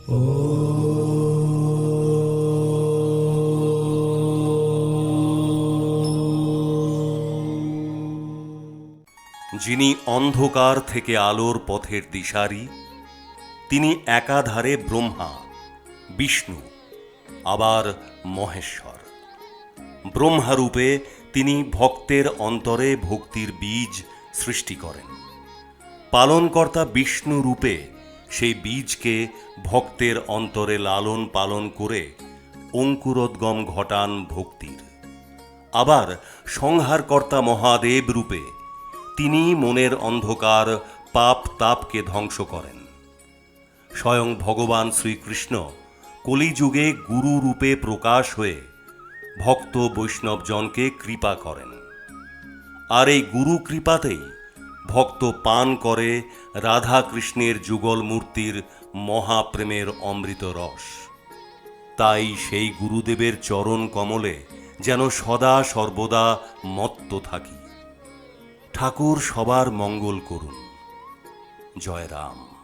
যিনি অন্ধকার থেকে আলোর পথের দিশারি, তিনি একাধারে ব্রহ্মা, বিষ্ণু, আবার মহেশ্বর। ব্রহ্মারূপে তিনি ভক্তের অন্তরে ভক্তির বীজ সৃষ্টি করেন। পালনকর্তা বিষ্ণু রূপে সেই বীজকে ভক্তের অন্তরে লালন পালন করে অঙ্কুরোদ্গম ঘটান ভক্তির। আবার সংহারকর্তা মহাদেব রূপে তিনি মনের অন্ধকার পাপ তাপকে ধ্বংস করেন। স্বয়ং ভগবান শ্রীকৃষ্ণ কলিযুগে গুরু রূপে প্রকাশ হয়ে ভক্ত বৈষ্ণবজনকে কৃপা করেন। আর এই গুরু কৃপাতেই ভক্ত পান করে রাধা কৃষ্ণের যুগল মূর্তির মহাপ্রেমের অমৃত রস। তাই সেই গুরুদেবের চরণ কমলে যেন সদা সর্বদা মত্ত থাকি। ঠাকুর সবার মঙ্গল করুন। জয় রাম।